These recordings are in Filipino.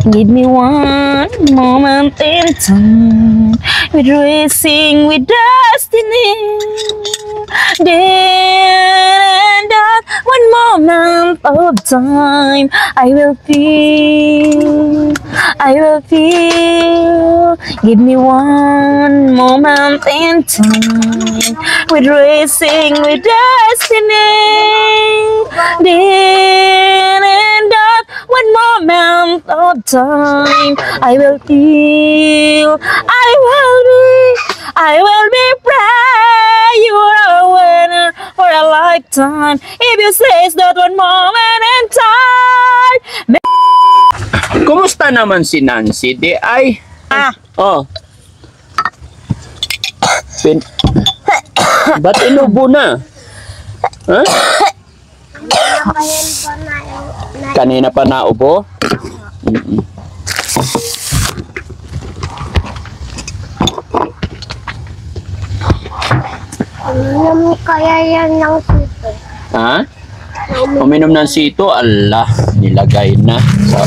Give me one moment in time. We're racing with destiny. Then and that one moment of time, I will feel. Give me one moment in time. We're racing with destiny. Then and that one moment of time, I will feel. I will be proud. You are a winner for a lifetime. If you say that one moment in time. Kumusta naman si Nancy? Di ay... Oh. Ba't inubo na? Ha? Kanina pa naubo? Kaya yan ng sito. Ha? Uminom ng sito? Allah, nilagay na. So,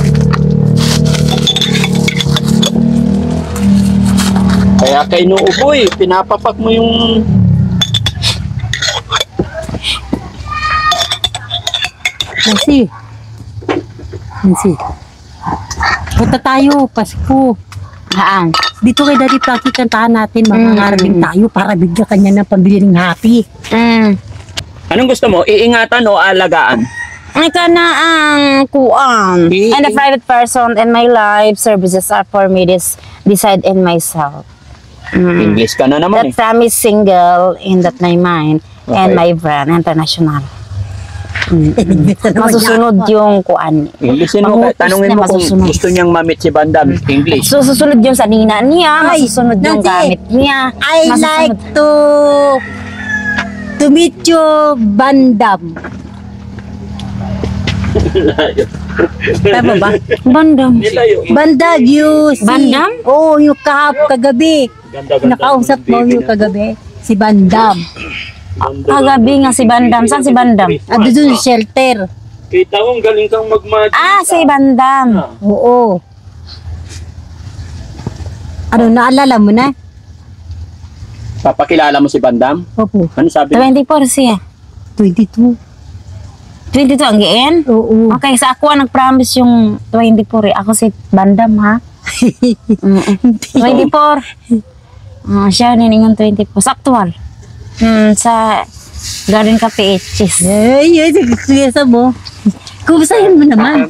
kaya kay inuubo eh. Pinapapak mo yung... Nancy. Punta tayo, Pasko. Haan. Dito kay Daddy Frankie kantahan natin, mangangarapin tayo para bigyan kanya ng pambili ng happy. Anong gusto mo? Iingatan o alagaan? Ika na ang kuan. And a private person in my life, services are for me, decide in myself. English ka na naman That promise single in that my mind and my brand international. Masusunod yung kuan. Englishin mo, tanungin mo kung gusto niyang mamit si Bandam. English. So, susunod yung sa nina niya, masusunod yung Nancy, gamit niya. I like to meet you, Bandam. Tama ba? Bandam. Bandam, you see. Bandam? Oo, yung kagabi. Nakausap mo yung kagabi. Si Bandam. Kagabi nga si Bandam. Saan si Bandam? Ado dun sa shelter. Kita ko, galing kang mag-magic. Si Bandam. Oo. Ano, naalala mo na? Papakilala mo si Bandam? Opo. Ano sabi? 24 siya. 22. 22 ang giin? Oo. Okay, sa ako nag-promise yung 24 eh. Ako si Bandam ha. 24. Siya niningon 24. Sa actual. Sa Garden Cafe Cheese. Ay, kuya mo. Kumustahin mo naman.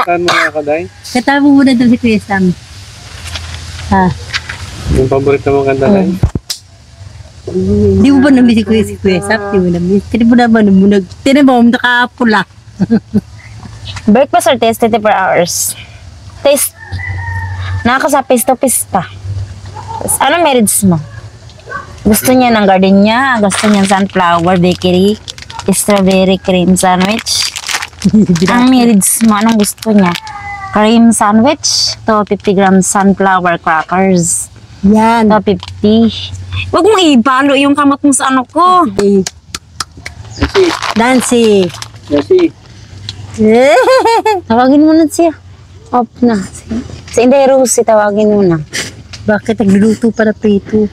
Saan mo nga kaday? Katama mo na doon si Kuya Sam. Ha? Yung paborito mong kanta na yun? Di mo ba namiss si Kuya Sam? Di mo namiss. Hindi mo naman tinan mo, nakapula. Breakfast or taste 24 hours? Taste. Naka sa face to face pa. Ano marriage mo? Gusto niya ng garden niya, gusto niya sunflower bakery, strawberry cream sandwich. Ang marriage mo, anong gusto niya? Cream sandwich, to 50 grams sunflower crackers. Yan. To 50. Huwag mong ibalo yung kamot mo sa ano ko. Nancy. Tawagin mo na siya. Off na. Si Inday Rose, tawagin mo na. Bakit nagluluto para prito?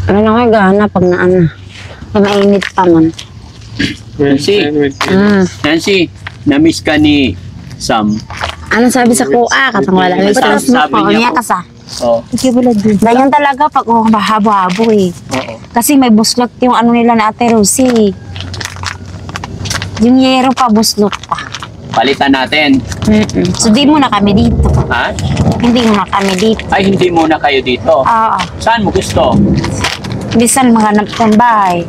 Ano lang kayo gana pag naana. Ay mainit pa man. Nancy, na-miss ka ni Sam. Ano sabi sa kuha? Katang wala. May Basta stress mo sabi ko. niya Niya po. ka sa. Oh. Ganyan talaga pag habo-habo eh. Kasi may buslot yung ano nila na Ate Rosie. Yung yero pa, buslot pa. Palitan natin. So di muna kami dito. Ha? Hindi muna kami dito. Ay, hindi muna kayo dito. Saan mo gusto? Bisan maghanap ng bahay.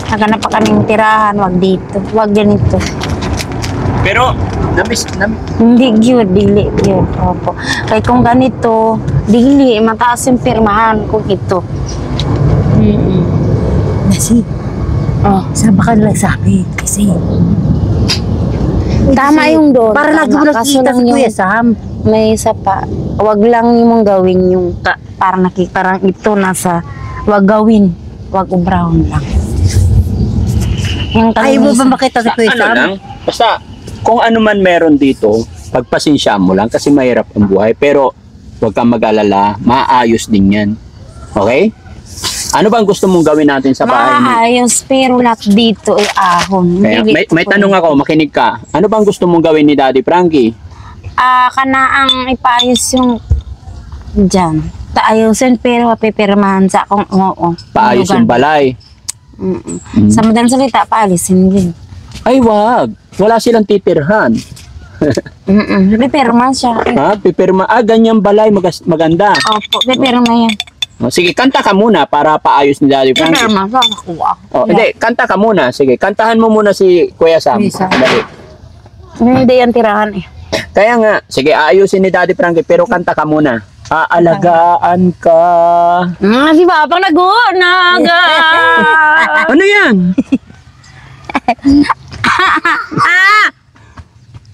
Naghanap pa kaming tirahan, wag dito. Wag ganito. Pero, na-miss. Hindi gyud, dili gyud. Opo. Kaya kung ganito, dili, mataas yung pirmahan kung ito. Kasi, saan ba ka nalang sabi? Kasi, Tama yung doon. para lagi mo Kaso nakikita lang si yung Kuya Sam. may isa pa. Wag lang mong gawin yung parang parang ito nasa wag gawin. Wag brown lang. Yung Ayaw mo ba tanong makita si Sa Kuya ano Sam? lang? Basta, kung ano man meron dito, pagpasensya mo lang kasi mahirap ang buhay. Pero, huwag kang mag-alala, maayos din yan. Okay? Ano bang gusto mong gawin natin sa bahay mo? Maayos, pero lahat dito ay ahon. Kaya, Hindi may ko- tanong ako, makinig ka. Ano bang gusto mong gawin ni Daddy Frankie? Kanaang ipaayos yung dyan. Taayusin, pero pipirmahan sa akong oo. Paayos yung balay. Sa madalang salita, paalisin din. Ay, wag. Wala silang titirhan. Pipirma siya. Ha? Pipirma. Ganyang balay. Maganda. Opo, pipirma yan. O, sige, kanta ka muna para paayos ni Daddy Frankie. Pipirma, kakakuha. Hindi, kanta ka muna. Sige, kantahan mo muna si Kuya Sam. Kuya Sam. Dali. Hindi yan tirahan eh. Kaya nga, sige, aayusin ni Daddy Frankie, pero kanta ka muna. Aalagaan ka. Si Papang nagunaga. Ano yan?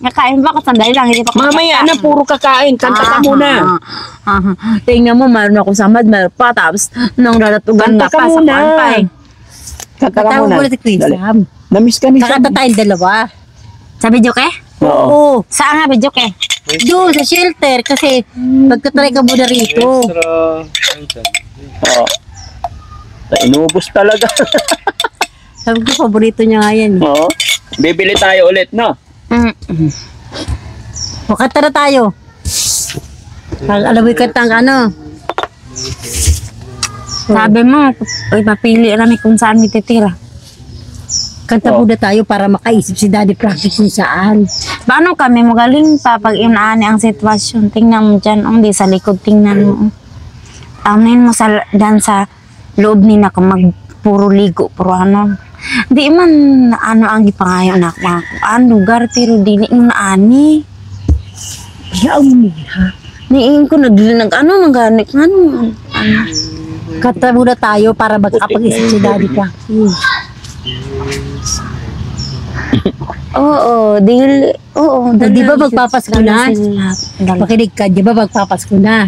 Nakain ba? Sandali lang, hindi pa ako Mamaya na, puro kakain. Kanta ka muna. Tingnan mo, meron ako samad, meron pa. Tapos, nung dadatugan Kanta na ka pa sa muna. kampay. Kanta ka Tawag muna. mo na si Kuya Dali. Sam. Namiss ka ni Sam. Kakanta tayong dalawa. Sa video ke? Oo. Oo. Saan nga video ke? Doon sa shelter kasi magtatry ka muna rito. Extra. Oo. Inubos talaga. Sabi ko, paborito niya nga yan. Oo. Bibili tayo ulit, no? O, kanta na tayo. Alam mo yung kantang ano? Sabi mo, ipapili namin kung saan may titira. Kanta muna tayo para makaisip si Daddy Frankie kung saan. Paano kami magaling pa pag inaani ang sitwasyon? Tingnan mo dyan, hindi sa likod, tingnan mo. Amin mo dyan sa loob ni na kung puro ligo, puro ano. Di man ano ang gipangayo na ang lugar, pero di yung naani. Yaw niya. Niin ko ano, maganik, ano. Kanta muna tayo para makapag-isip si Daddy Frankie. Oo, Di ba magpapasko na? Dala. Makinig ka, di ba magpapasko na?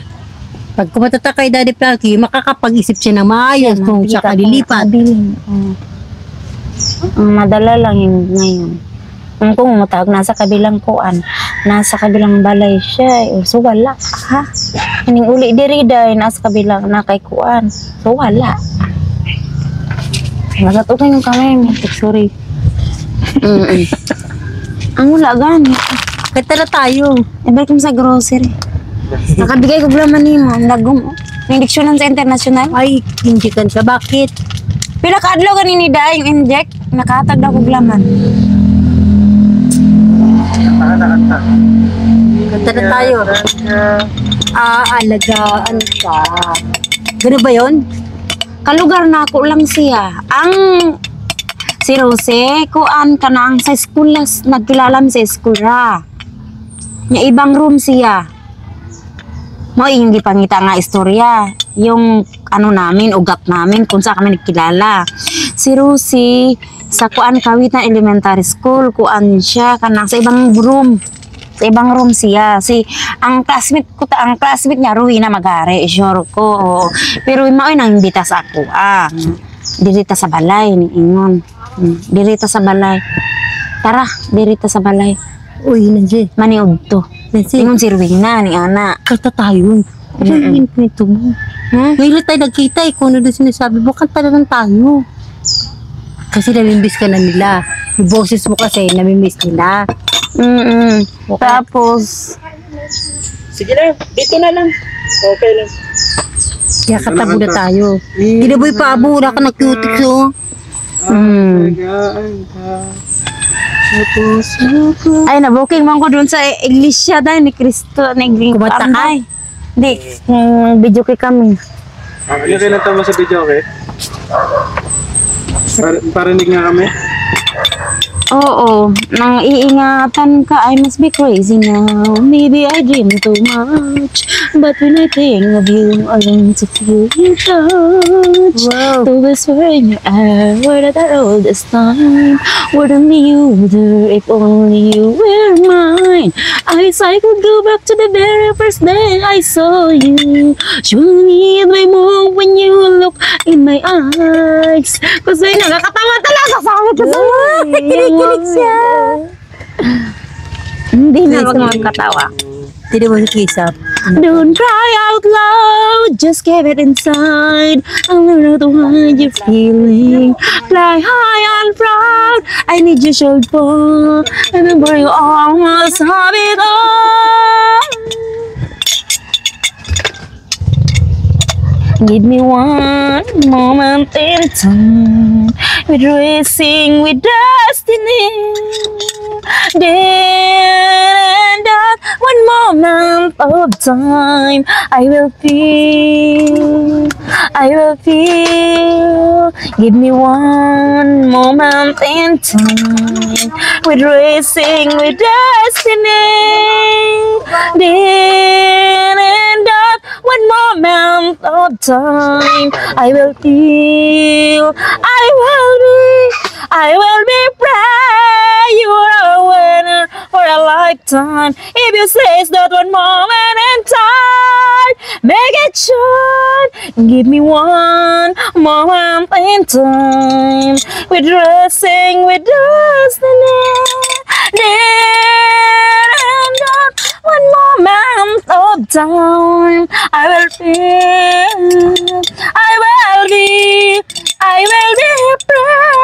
Pag kumatata kay Daddy Frankie, makakapag-isip siya ng maayos kung siya kalilipat. Madala lang yung ngayon. Kung matawag nasa kabilang kuan, nasa kabilang balay siya, so wala, ha? Kaning uli diri day, nasa kabilang na kay kuan, so wala. Nagatukan yung kamay, sorry. Ang wala gani. Kanta na tayo. Ibalik mo sa grocery. Nakabigay ko blaman ni mo, lagom. Yung diksyonan sa international. Ay, hindi ka. Bakit? Pila ka adlaw ganin ni Day yung inject, nakatag na ko blaman. Kanta na tayo. Alagaan ka. Gano'n ba yun? Kalugar na ako lang siya. Ang si Rose, kuan ka na ang sa school nagkilala sa school ra. Nya ibang room siya. Mo yung gipangita nga istorya. Yung ano namin, ugat namin kung saan kami nagkilala. Si Rosie, sa kuan kawit na elementary school, kuan siya kanang sa ibang room. Sa ibang room siya. Ang classmate niya, Ruina Magare, sure ko. Pero maoy nang imbita sa ako. Dirita sa balay ni Ingon. Dirita sa balay. Tara, dirita sa balay. Uy, nandiyan. Maniog to. Nandiyan. Ingon si Ruina ni Ana. Kanta tayo. Ano yung kwento mo? Ngayon tayo nagkita eh. Kung ano doon sinasabi mo, kanta na lang tayo. Kasi namimiss ka na nila. Yung boses mo kasi, namimiss nila. Tapos, Sige lang, dito na lang. Okay lang. Kaya kanta muna tayo. Ginaboy pa abo, wala ka ng cutics oh. Alagaan ka. Sa puso ko. ay na-booking man ko dun sa iglesia dahil ni Cristo, ni Kumanta ka? Hindi, video kay kami. Ano kinanta mo sa video, okay? Parinig nga kami. Oo, nang iingatan ka, I must be crazy now. Maybe I dream too much. But when I think of you, I long to feel your touch. Wow. To whisper in your ear, where that all this time. Would only you were there, if only you were mine. I could go back to the very first day I saw you. Surely in my move when you look in my eyes. Kasi nakakatawa talaga sa akin kasi. Kinikilig siya. Hindi na ako makatawa. Hindi mo si Kisap. Don't cry out loud, just keep it inside. I don't know the way you're feeling. Fly high and proud. I need your shoulder. Remember you almost have it all. Give me one moment in time. We're racing with destiny. Then and that one moment of time, I will feel. Give me one moment in time. We're racing with destiny. Then and that one moment of time, I will feel. I will be proud. You are a winner for a lifetime. If you say that one moment in time, make it short. Give me one moment in time. We're dressing with destiny. And that one moment of time, I will feel. I will be proud.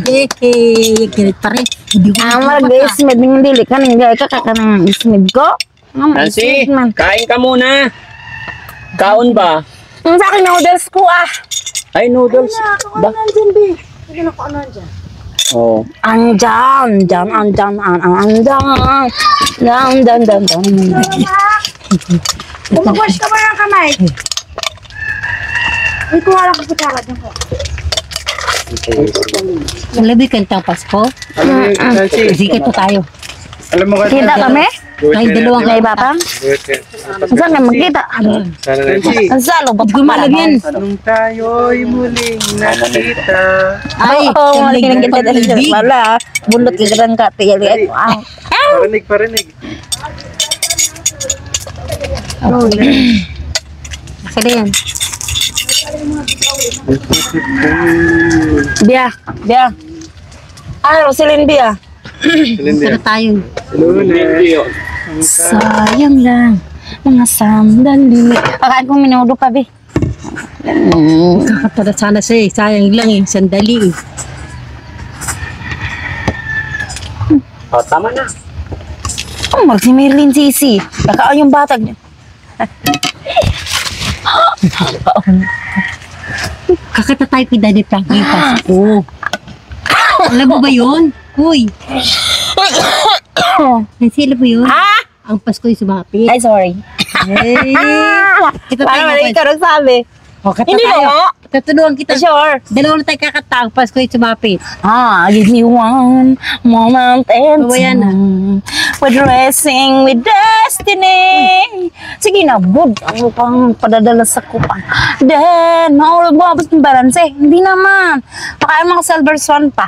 Galit pa rin. Hindi ko Ang mga ismid ng dili ka nang gaya ka ng ismid ko. Nancy, kain ka muna. Kaon ba? Ang sa akin noodles ko Ay, noodles. Ba? Oh. Andyan. Bumagwash ka ba ng kamay? May kuha lang ko kutsara dyan ko. Malabi kantang Pasko. Sige po tayo. Alam mo ka, Kita kami? Kahit dalawang Kay Batang? Saan na magkita? Ang salo, ba't Gumalagyan. nung tayo'y muling nakita. Ay, Oo, malikin kita dali sa pag-ibig. wala. Bulot ka ng katili. Parinig. Kasi yan. Biya. Ay, Roselyn Biya. Sana tayo. Sayang lang. Mga sandali. Pakain kong minudo pa, Bi. Kakatala sana siya eh. Sayang lang eh. Sandali eh. Oh, tama na. Oh, si Merlin Sisi. Baka yung batag niya. Kakata tayo kay Daddy Frankie yung Pasko. Alam mo ba yun? Uy. Nancy, alam mo yun? Ang Pasko yung sumapit. Ay, sorry. Ay. Kita tayo Parang mali ka rin sabi. O, kata Hindi tayo. mo. Tatulungan kita. Sure. Dalawa na tayo kakata. Ang Pasko yung sumapit. Give me one moment in Ano ba yan, time. We're dressing with destiny. Sige na, bud. Ang mukhang padadala sa kupang. Then, maulog mo. Basta balance. Hindi naman. Pakain mga silver swan pa.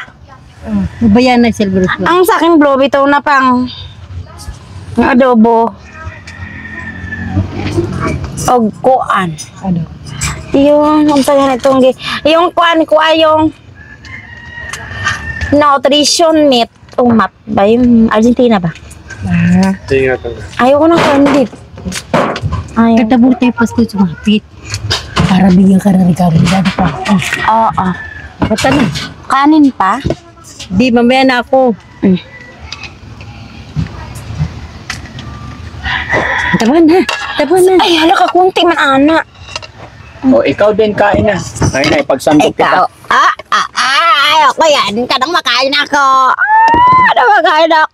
Ano ba yan na silver swan? Ang sa akin, blow bitaw na pang adobo. O kuan. Ano? Yung, ang tayo itong, yung kuan, yung nutrition meat. Umat ba? Yung Argentina ba? Ayoko ng candid. Ayaw. Katabong tayo Pasko yung sumapit. Para bigyan ka na rin kami. Daddy Frankie. Oo. Ba't ano? Kanin pa? Di, mamaya na ako. Taban na. Ay, hala ka, kunti man, ana. Oh, ikaw din kain na. Ay, ipagsandok kita. Ayoko yan. Kadang makain ako. Makain ako.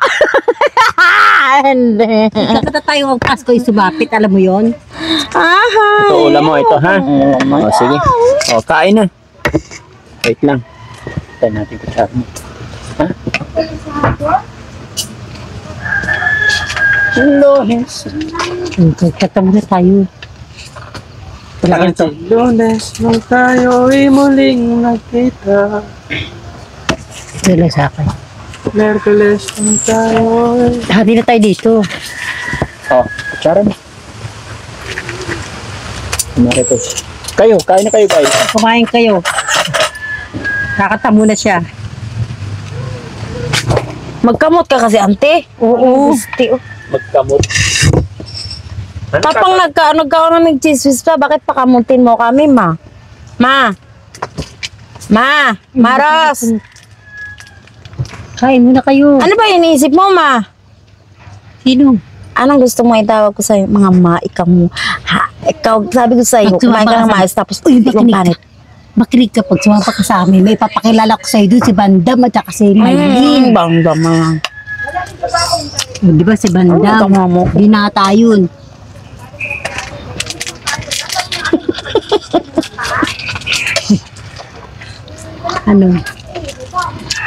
Hindi. Kakata tayo ang Pasko yung sumapit. Alam mo yun? Ito, ulam mo ito, ha? Oh, sige. Oh, kain na. Wait lang. Tayo natin kutsara mo. Ha? Lunes. Kakatamo na tayo. Wala ka ito. Lunes nung tayo'y muling nakita. Wala sa akin. Merkules nung tayo'y... Hati na tayo dito. Oh, kutsara mo. Maritos. Kayo, kain na kayo, guys. Kumain kayo. Kakatamo na siya. Magkamot ka kasi, ante. Oo. Gusti, oh. Magkamot. Tapang nagkaano nag-chismis pa, bakit pakamutin mo kami, ma? Maros! Kain muna kayo. Ano ba iniisip mo, ma? Sino? Anong gusto mo itawag ko sa'yo? Mga ma, ikaw mo. Ha, ikaw, sabi ko sa'yo, Pag kumain ka sumama ng ka mais, tapos, uy, hindi kong panit. Makinig ka pag sumapa ka sa amin. May papakilala ko sa'yo doon si Bandam at saka si Maylin. Bangga, ma. Di ba si Bandam? Tama mo. Binata yun. Ano?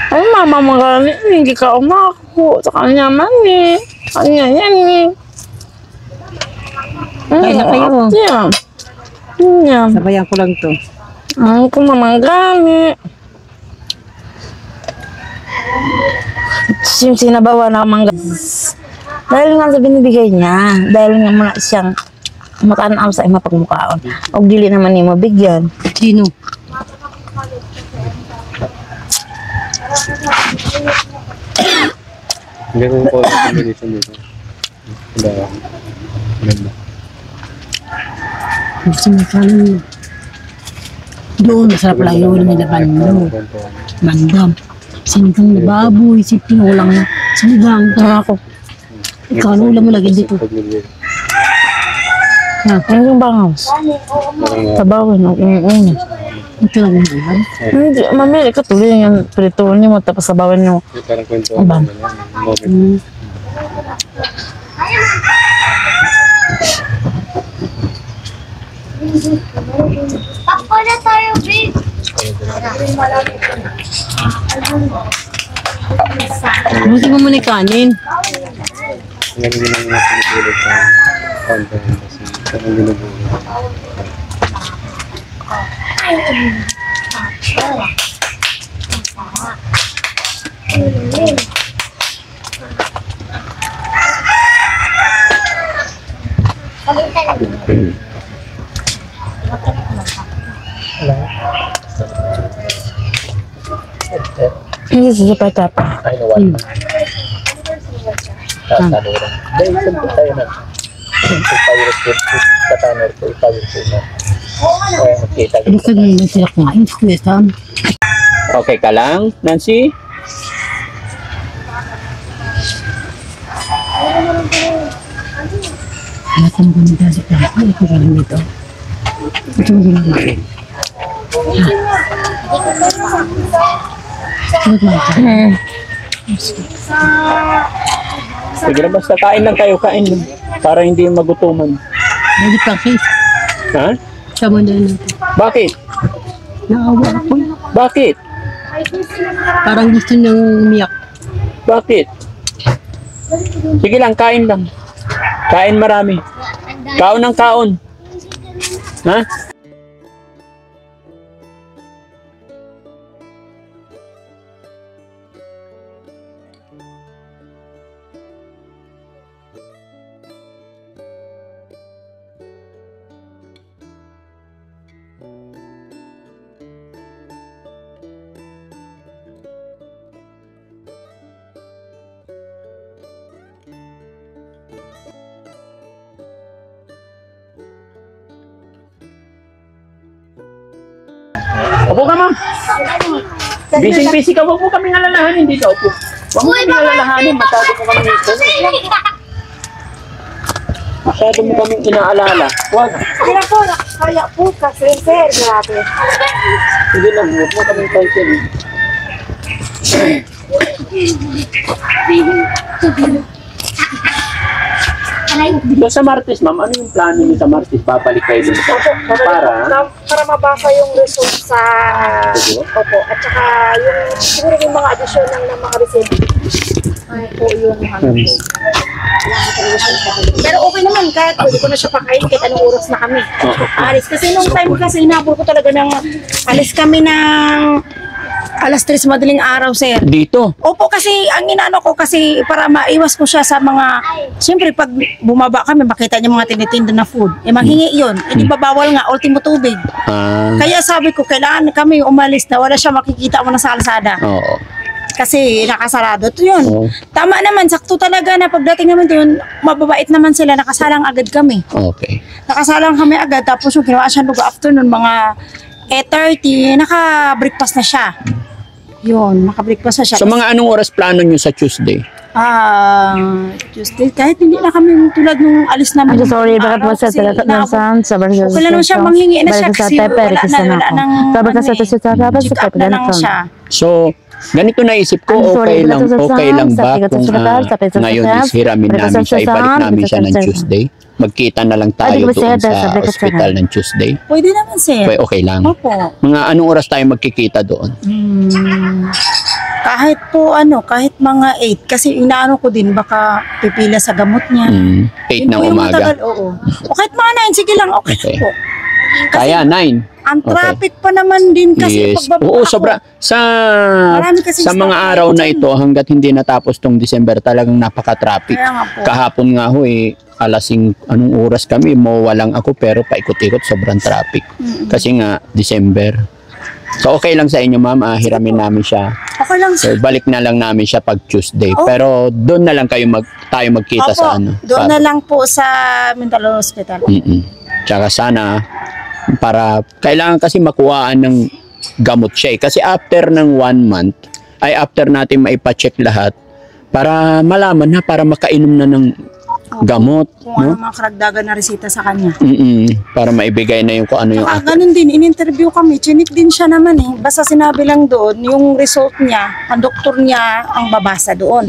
Ay, mama, magaling. Hindi ka umako. Sa kanya man, eh. Kanya yan, eh. Kain na kayo. Yan. Yan. Sabayan ko lang to. Ay, kung mamanggali. Sinabawa na mangga. Dahil nga sa binibigay niya, dahil nga muna siyang matanaw sa ima pagmukaon. O dili naman niya mabigyan. Sino? Hindi ko po yung combination dito. Ganda. Gusto mo kanin. Doon, masarap lang yun nila Bandam. Bandam. Sinigang na baboy, si pinulang sinigang. Ako. Ikaw, ano ulam mo lagi dito? Ha? Ano yung bangaws? Tabawin. Ito lang yung ulam. Hindi, mamili ka tuloy yung prituin niyo mo tapos sabawin niyo. Parang kwento Ang bang. moment. Takbo na tayo, babe. Gusto mo muna yung kanin? Ngayon din ang mga pinipilip sa content kasi parang ginubuhay. Hindi siya patapa. Ay, nawala. Tataluran. Dahil siyempre tayo na. Ipawirot ko. Katanor ko. Ipawirot ko na. Kaya magkita. Hindi ka naman sila kumain. Kuya Sam. Okay ka lang, Nancy? Lahat ang ganda sa plaka. Ano ko galing dito? Ito ang ganda dito. Sige na, basta kain lang kayo, kain lang. Para hindi magutuman. Hindi pa case. Ha? Sama na natin. Bakit? Naawa ako. Bakit? Parang gusto niyang umiyak. Bakit? Sige lang, kain lang. Kain marami. Kaon ng kaon. Ha? Opo ka, ma'am. Busy ka. Huwag mo kami alalahanin dito. Opo. Huwag mo kami alalahanin. Masyado mo kami dito. Masyado mo kami inaalala. Huwag. Kaya po, kaya po kasi, sir, grabe. Sige lang. Huwag mo kami tension. So sa Martes, ma'am, ano yung plano niyo sa Martes? Babalik kayo dun Para mabasa yung result sa... Opo. At saka yung, siguro yung mga additional ng mga result. Ay po yung pero okay naman, kahit pwede ko na siya pakain kahit anong oras na kami. Alis. Kasi nung time kasi, hinabol ko talaga ng... Alis kami ng... Alas 3 madaling araw, sir. dito. Opo, kasi ang inano ko kasi para maiwas ko siya sa mga, siyempre pag bumaba kami, makita niya mga tinitinda na food. Eh, manghingi yun. Eh, di ba bawal nga, ultimo tubig. Ah, Kaya sabi ko, kailangan kami umalis na wala siya makikita mo na sa kalsada. oo. Kasi nakasarado to yun. Oo. Tama naman, sakto talaga na pagdating naman doon, mababait naman sila, nakasalang agad kami. Okay. Nakasalang kami agad, tapos yung ginawa siya nung afternoon, mga 8:30, naka-breakfast na siya. Yun, naka-breakfast na siya. So mga anong oras plano nyo sa Tuesday? Tuesday, kahit hindi na kami tulad nung alis namin. I'm so sorry, nung bakit araw, mo sa kasi talaga ng inaabot- sound sa version. Okay lang naman siya, manghingi na siya kasi wala nang Sabi ka sa ano eh, sa check up na lang siya. So, ganito naisip ko, I'm sorry, okay lang ba sa kung tigat sa ngayon is hiramin namin siya, ibalik namin siya ng Tuesday? Magkita na lang tayo doon sa hospital ng Tuesday? Pwede naman, sir. Okay lang. Opo. Mga anong oras tayo magkikita doon? Kahit po kahit mga 8 kasi inaano ko din baka pipila sa gamot niya. 8 Yun ng po yung umaga. matagal, oo. O kahit mga 9, sige lang, okay, Okay. po. Kaya 9. Ang Okay. traffic pa naman din kasi Yes. pagbaba Oo, ako. sobra. Marami kasing Sa mga stoplight araw na dyan. ito, hanggat hindi natapos tong December, talagang napaka-traffic. Kaya nga po. Kahapon nga ho anong oras kami, mawalang ako pero paikot-ikot, sobrang traffic. Kasi nga, December. So okay lang sa inyo ma'am, hiramin namin siya. Okay lang, So sir. balik na lang namin siya pag Tuesday. Oh. Pero doon na lang tayo magkita Opo, sa ano. doon na lang po sa mental hospital. Tsaka sana, para, kailangan kasi makuhaan ng gamot siya eh. Kasi after ng 1 month, after natin maipacheck lahat, para malaman na, para makainom na ng gamot. Kung ano mga karagdagan na resita sa kanya. Para maibigay na yung kung ano yung Ganun din, in-interview kami, chinik din siya naman eh. Basta sinabi lang doon, yung result niya, ang doktor niya ang babasa doon.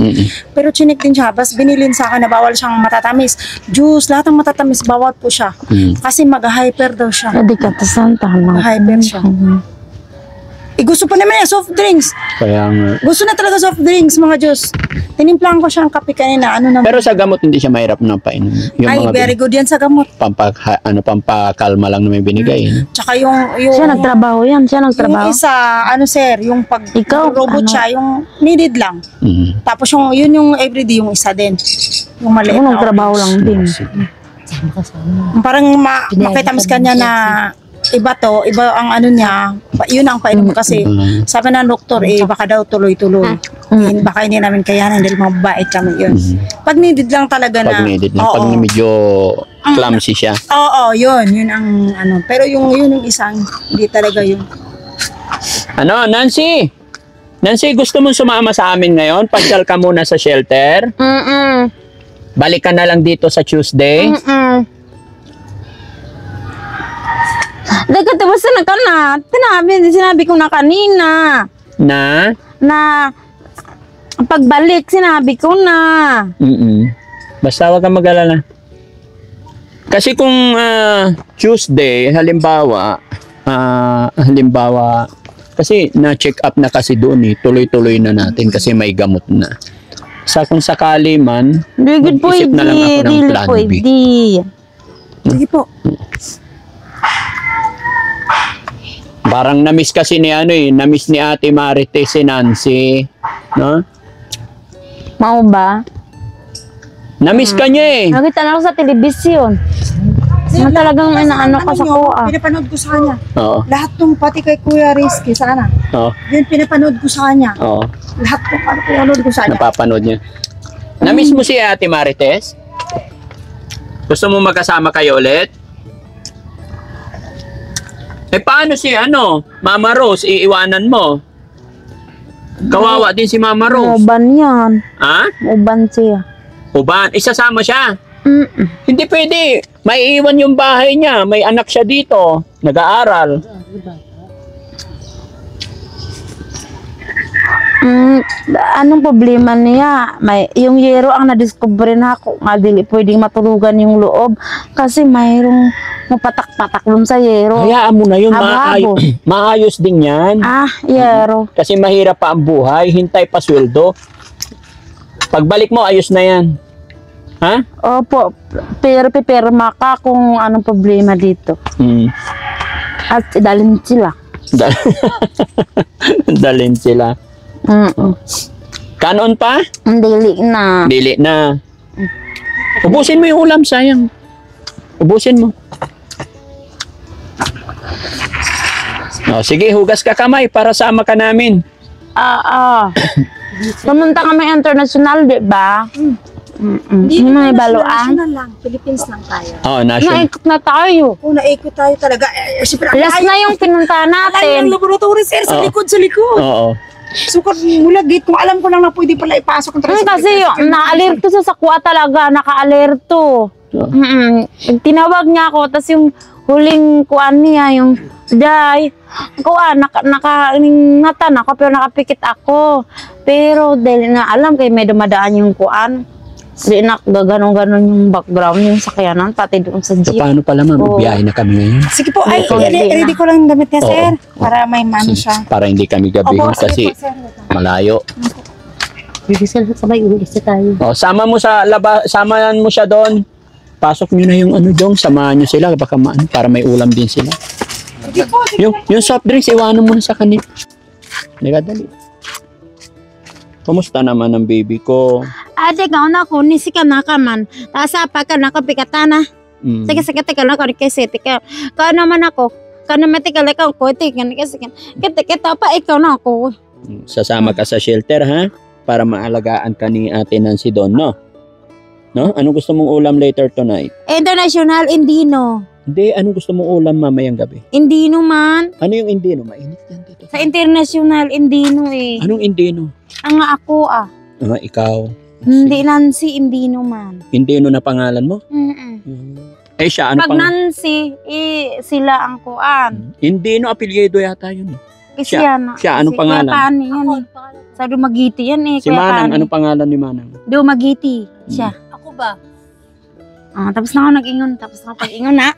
Pero chinik din siya, basta binilin sa akin na bawal siyang matatamis. Juice, lahat ng matatamis, bawal po siya. Kasi mag-hyper daw siya. Hindi ka tasantahan mo. Hyper siya. Gusto pa naman niya, soft drinks. Kaya nga. Gusto na talaga soft drinks, mga Diyos. Tinimplahan ko siya ng kape kanina. Ano naman? Pero sa gamot hindi siya mahirap na painom. Yung Ay, mga very good yan sa gamot. pampakalma lang na may binigay. Tsaka yung Siya nagtrabaho yan. Siya yung nagtrabaho. isa, sir, yung pag Ikaw, robot ano? siya, yung needed lang. Tapos yun yung everyday, yung isa din. Yung maliit Ako na nagtrabaho lang din. Parang makita ka niya na iba to, iba ang ano niya, yun ang painom kasi sabi ng doktor baka daw tuloy-tuloy. Baka hindi namin kayanan dahil mababait kami yun. Pag needed lang talaga Pag na. needed na. Oo. Pag medyo clumsy siya. Oo, yun ang ano. Pero yung isang, hindi talaga yun. Ano, Nancy? Nancy, gusto mong sumama sa amin ngayon? Pasyal ka muna sa shelter? Balik ka na lang dito sa Tuesday? Dagat, basta na ka na. Sinabi ko na kanina. Na? Na pagbalik, sinabi ko na. Basta wag kang mag-alala. Kasi kung Tuesday, halimbawa, kasi na-check up na kasi doon tuloy-tuloy na natin kasi may gamot na. Sa kung sakali man, Digid po, mag-isip na lang ako ng really plan po, B. hindi. Sige po. Parang na-miss kasi na-miss ni Ate Marites si Nancy. No? Mau ba? Na-miss ka niya eh. Nakita na ako sa telebisyon. Na talagang inaano ka sa kuha. Pinapanood ko sa kanya. Oo. Lahat ng pati kay Kuya Rizky sana. Oo. Yun pinapanood ko sa kanya. Oo. Lahat ng pinapanood ko sa kanya. Napapanood niya. Na-miss mo si Ate Marites? Gusto mo magkasama kayo ulit? Paano si Mama Rose, iiwanan mo? Kawawa din si Mama Rose. Uban yan. Ha? Uban siya. Uban, isasama siya. Hindi pwede. Maiiwan yung bahay niya. May anak siya dito. Nag-aaral. Anong problema niya? Yung yero ang nadiscover na ako. Nga dili pwedeng matulugan yung loob. Kasi mayroong mapatak-patak dun sa yero. Hayaan mo na yun. Abo-abo. Maayos din yan. Yero. Kasi mahirap pa ang buhay. Hintay pa sweldo. Pagbalik mo, ayos na yan. Ha? Opo. Pero pipirma ka kung anong problema dito. At idalhin sila. Dalhin sila. Kanon pa? Dili na. Dili na. Ubusin mo yung ulam, sayang. Ubusin mo. Sige, hugas ka kamay para sama ka namin. Pumunta kami international, di ba? Hindi may baluan. National lang. Philippines lang tayo. Oo, national. Naikot na tayo. Kung naikot tayo talaga, siyempre, Last na yung pinunta Alayo natin. ng laboratory, sir, sa Oo. likod, sa likod. Oo. Sukot mula gate, kung alam ko lang na pwede pala ipasok ang Kasi yung na-alerto sa sakwa talaga, naka-alerto. Tinawag niya ako, tapos yung huling kuan niya, yung day, kuan, nakangatan ako, pero nakapikit ako. Pero dahil na alam kayo may dumadaan yung kuan, di ganon-ganon yung background, yung sakyanan, pati doon sa So, jeep. paano pala mabibiyahe na kami ngayon? Sige po, ay, Hindi ready ko lang yung damit niya, Oo. sir. Para may mano siya. Para hindi kami gabihin kasi sige po, sir. malayo. Bibisal sa sabay, ulit tayo. Oh, samahan mo siya doon. Pasok niyo na yung ano dong, samahan niyo sila baka para may ulam din sila. Sige po, sige. Yung soft drinks iwanan mo na sa kanila. Dali. Kumusta naman ang baby ko? Ate, ka na ko, nisi ka na ka man. Tapos apa ka na, kapikatana. Mm. Sige, tika na ko, kasi tika. Ka naman ako. Ka naman tika lang ako, tika na kasi. Kita pa, ikaw na ako. Sasama ka sa shelter ha? Para maalagaan ka ni Ate Nancy doon, no? No? Anong gusto mong ulam later tonight? International Indino. Hindi, anong gusto mong ulam mamayang gabi? Indino man. Ano yung Indino? Mainit yan dito. Sa International Indino eh. Anong Indino? Ang ako Ikaw. Hindi Nancy Indino man. Indino na pangalan mo? Eh siya, ano Pag Nancy, sila ang kuan. Indino, apelyido yata yun. Kasi Siya. yan. Siya, anong si pangalan? Kuya Pani yan eh. Sa Dumagiti yan eh. Si Kuya Manang, Pani. anong pangalan ni Manang? Dumagiti. Siya. Ako ba? Tapos na ako nag-ingon. Tapos na ako pag-ingon na.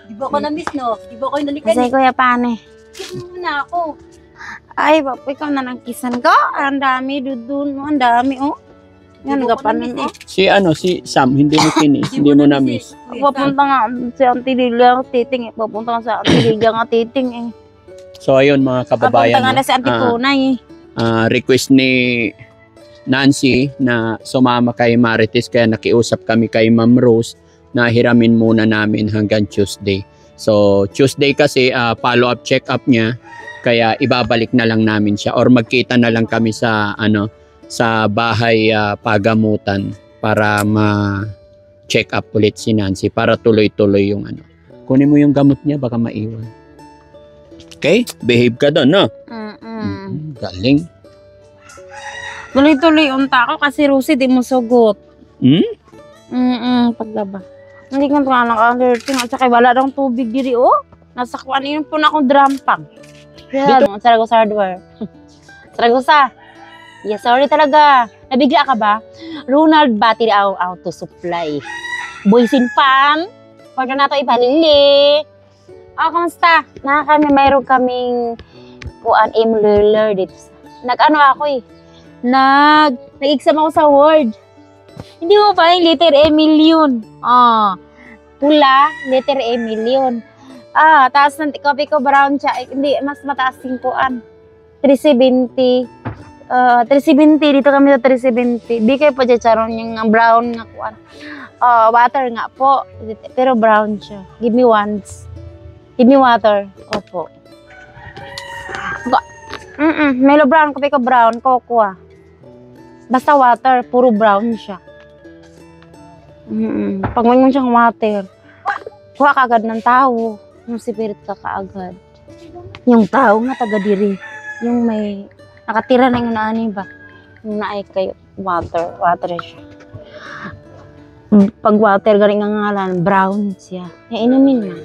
Di ba ako na-miss, no? Di ba ako yung nalikan? Kasi Kuya Pani. Kiss mo na ako. Ay, bapo, ikaw na nang kisan ka. Ang dami, dudun mo. Ang dami, oh. Yan, Hindi ko gapanan, na-miss oh. Si Sam, hindi mo kinis, hindi mo na-miss. Papunta nga si Auntie Lilia ang titing eh. Papunta nga sa Auntie Lilia ang titing eh. So ayun mga kababayan, Papunta nga na si Auntie Punay eh. request ni Nancy na sumama kay Marites kaya nakiusap kami kay Ma'am Rose na hiramin muna namin hanggang Tuesday. So Tuesday kasi follow-up check-up niya kaya ibabalik na lang namin siya or magkita na lang kami sa sa bahay pagamutan para ma-check up ulit si Nancy para tuloy-tuloy yung Kunin mo yung gamot niya baka maiwan. Okay? Behave ka doon, no? Galing. Tuloy-tuloy unta ako kasi Rosie di mo sugot. Paglaba. Hindi ka pa naka-alerting at saka wala daw tubig diri oh. Nasa kuan yun po na akong drampang. Yan, Saragosa hardware. Saragosa. Yes, sorry talaga. Nabigla ka ba? Ronald Battery Auto Supply. Boysin fan. Pwede na ito ipanili. Kamusta? Mayroon kaming kuan emailer dito. Nag-ano ako eh. Nag-exam ako sa Word. Hindi mo pa yung letter E million. Pula, letter E million. Taas ng copy ko brown siya. Hindi, mas mataas yung kuan. 370. 370, dito kami sa 370. Di kayo pa charon yung brown nga kuan. Water nga po. Pero brown siya. Give me once. Give me water. Opo. Melo brown, kape ko brown, cocoa. Basta water, puro brown siya. Pag may siyang water, kuha ka agad ng tao. Yung spirit ka kaagad. Yung tao nga taga diri. Yung may nakatira na yung naani ba? Yung naay kayo, water siya. Pag water, galing ang ngalan, brown siya. Inumin mo.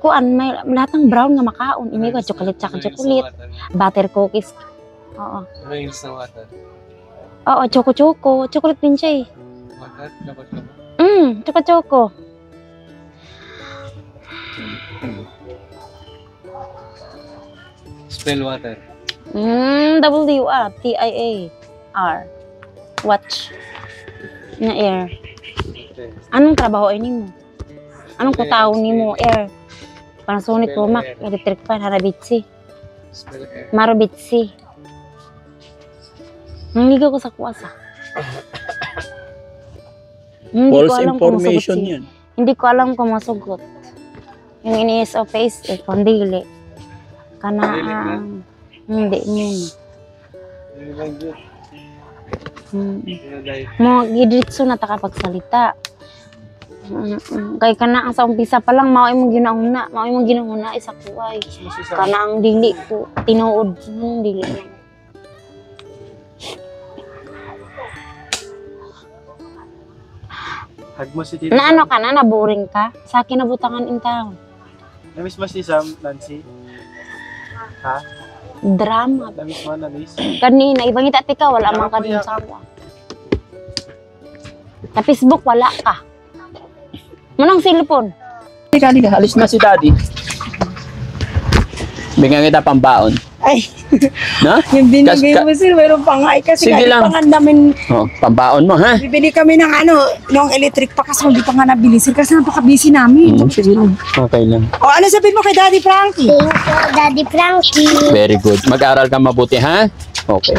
Kuan, may lahat ng brown nga makaon. Imi ko, chocolate, butter cookies. Oo. Ano yung sa water? Oo, choco-choco. Chocolate din siya eh. Water? Dapat ka ba? Choco-choco. Spell water. W-A-T-I-A-R. Watch. Na air. Anong trabaho ay nimo? Anong kutaw nimo? Air. Panasonic Romac, electric fan, Harabitsi. Spell air. Marabitsi. Nangligaw ko sa kuwasa. False information yan. Hindi ko alam kung masugot. Yung iniis o face, kondili. Kana, hindi muna. Mga gidiritso na ta kapagsalita. Kay kana ang sa umpisa pa lang mao imong ginahuna isa ko ay kana ang dili ko tinuod dili lang. Hag mo si Tito. Na ano ka na boring ka sa akin nabutangan in town. Namiss mo si Sam, Nancy? Ha? Drama Namiss mo, Namiss? kanina ibang itati ka wala man ka dun sa ako. Sa Facebook wala ka. Manang cellphone. Halika, alis na si daddy. Bigyan kita pambaon. Ay, No? yung binigay Kas- mo sir, mayroon pa nga. Kasi Sige lang. pangan namin, Oh, pambaon mo, ha? bibili kami ng yung electric pa kasi hindi pa nga nabili sir kasi napaka-busy namin. Sige lang. Okay lang. O ano sabihin mo kay Daddy Frankie? Thank you, Daddy Frankie. Very good. Mag-aral ka mabuti, ha? Okay.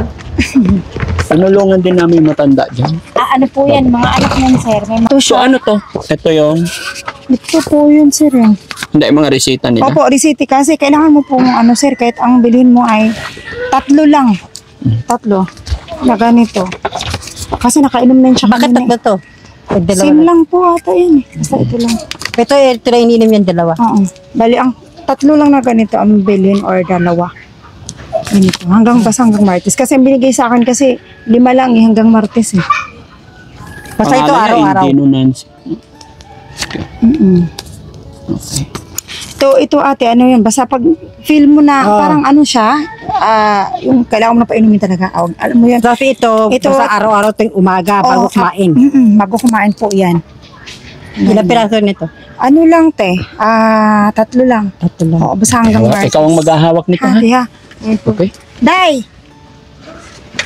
Panulungan din namin matanda dyan. Ano po yan, mga anak niyan sir. May mga So, ano to? Ito yung, ito po yun sir. hindi, mga resita nila. Opo, risiti kasi kailangan mo pong sir, kahit ang bilhin mo ay 3 lang. 3 na ganito. Kasi nakainom na yun siya Bakit kanina. tatlo to? Ay, dalawa Same na. lang po ata yan eh. Basta ito lang. Ito na ininom yan, dalawa. Oo. Bali, ang 3 lang na ganito ang bilhin or 2. Ganito. Hanggang Martes. Kasi ang binigay sa akin kasi 5 lang eh, hanggang Martes eh. Basta ito Pangalan niya, araw-araw. Indino Nancy. Mm-mm. Okay. Ito ate, ano yun, basta pag feel mo na parang ano siya, yung kailangan mo na painumin talaga. Alam mo yun. Kasi ito, Ito- basta araw-araw tuwing umaga bago Oo, kumain. Bago kumain po yan. Ilang piraso nito? Ano lang te, 3 lang. 3 lang. Oo, basta hanggang Martes. Ikaw ang maghahawak nito, ha? Ate ha. Ayan po. Okay. Day!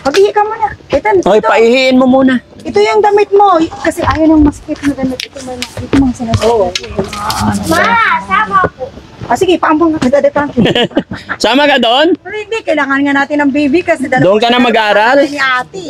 Pag-ihi ka muna. Okay, paihiin mo muna. Ito yung damit mo. Kasi ayaw ng maskit na damit. Ito mga sinasabi. Oo. Sama po. Sige, paampong ka. Dada Frankie. Sama ka doon? Pero hindi, kailangan nga natin ng baby kasi Doon ka na mag-aaral? Ni ate.